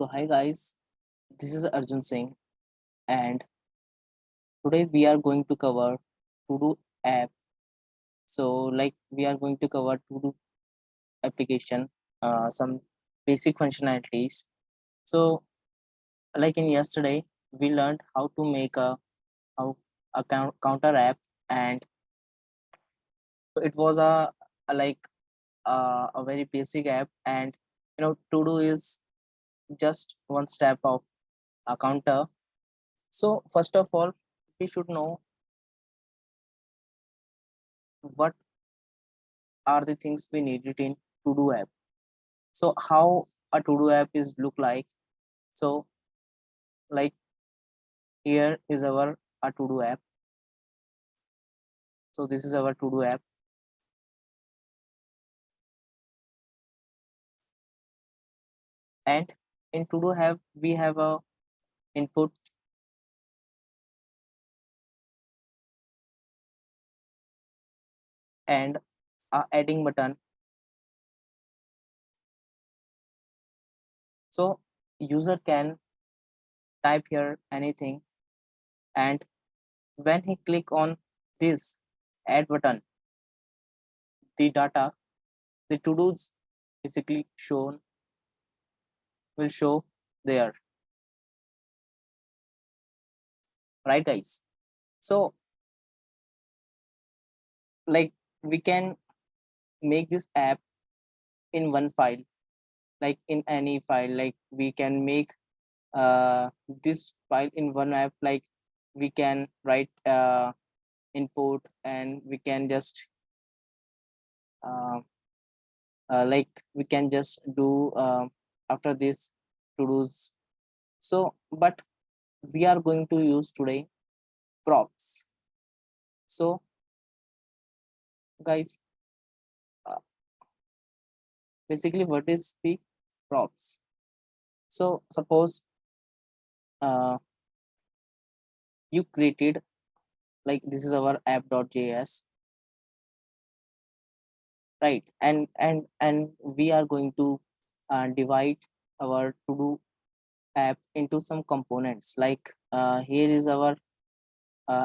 So hi guys, this is Arjun Singh and today we are going to cover To-Do app. So we are going to cover To-Do application, some basic functionalities. So like in yesterday, we learned how to make how a counter app, and it was a like a very basic app, and To-Do is just one step of a counter. So first of all, we should know what are the things we needed in To-Do app. So how a To-Do app is look like? So like here is our a To-Do app. So this is our To-Do app, and in To-Do app we have a input and a adding button. So user can type here anything, and when he click on this add button, the data, the to-dos basically shown will show there, right guys? So like we can make this app in one file, like in any file, like we can make this file in one app, like we can write input, and we can just uh, like we can just do after this to do's. So but we are going to use today props. So guys, uh, basically what is the props? So suppose uh, you created, like this is our app.js, right? And we are going to divide our To Do app into some components, like here is our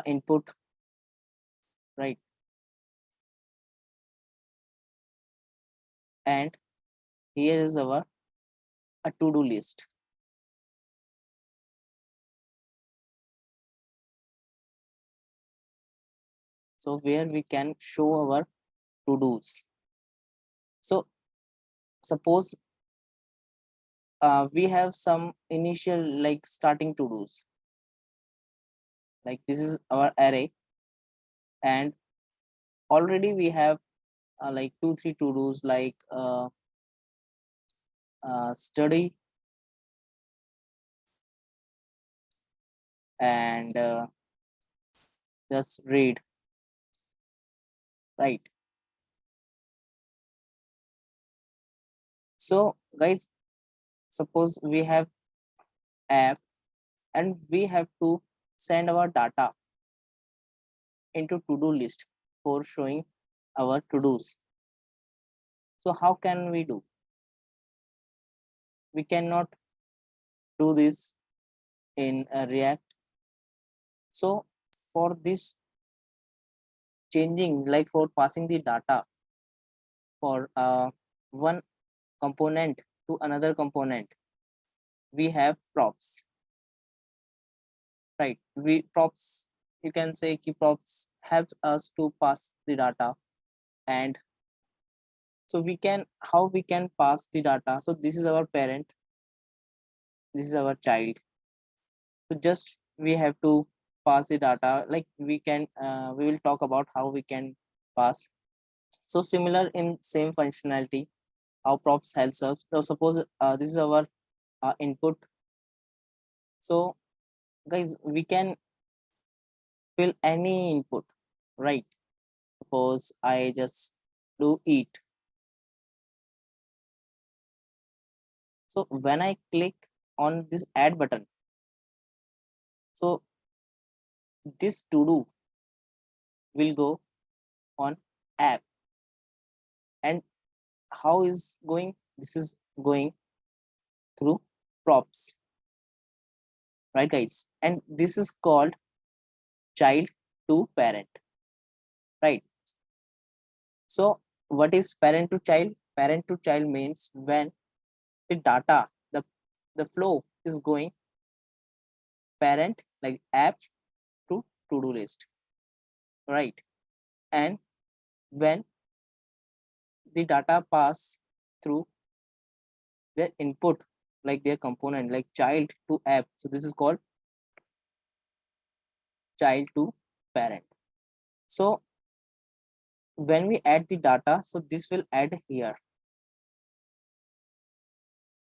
input, right? And here is our a to do list. So where we can show our to do's. So suppose we have some initial, like starting to do's, like this is our array, and already we have like 2 3 to do's, like study, and just read, right? So guys, suppose we have app, and we have to send our data into to do list for showing our to do's. So how can we do? We cannot do this in React. So for this changing, like for passing the data for one component to another component, we have props, right? We props, you can say key props helps us to pass the data. And so we can, how we can pass the data? So this is our parent, this is our child. So just we have to pass the data, like we can we will talk about how we can pass. So similar in same functionality, how props helps us. So suppose this is our input. So guys, we can fill any input, right? Suppose I just do eat. So when I click on this add button, so this to do will go on app. And how is going? This is going through props, right guys? And this is called child to parent, right? So what is parent to child? Parent to child means when the data, the flow is going parent like app to to-do list, right? And when the data pass through their input, like their component, like child to app, so this is called child to parent. So when we add the data, so this will add here,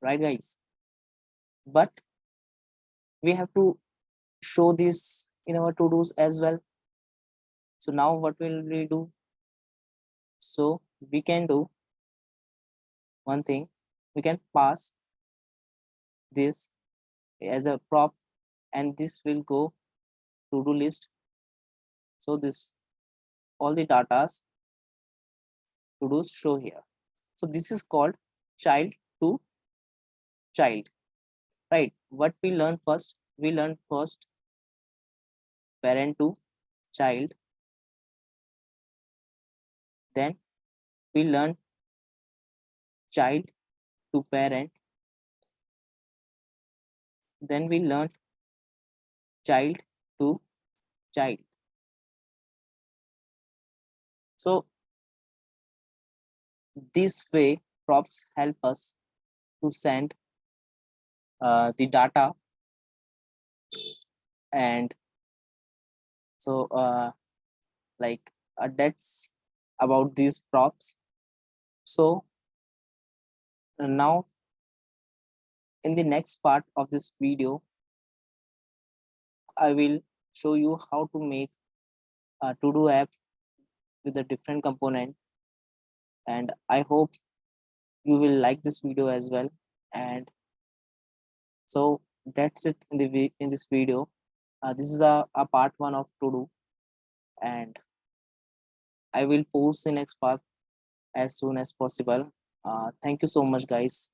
right guys? But we have to show this in our to-dos as well. So now what will we do? So we can do one thing, we can pass this as a prop, and this will go to-do list. So this all the datas to-dos show here. So this is called child to child, right? What we learn first? We learn first parent to child, then we learn child to parent, then we learn child to child. So this way props help us to send the data, and so that's about these props. So now in the next part of this video, I will show you how to make a to-do app with a different component, and I hope you will like this video as well. And so that's it in in this video. This is a part one of to do, and I will post the next part as soon as possible. Thank you so much guys.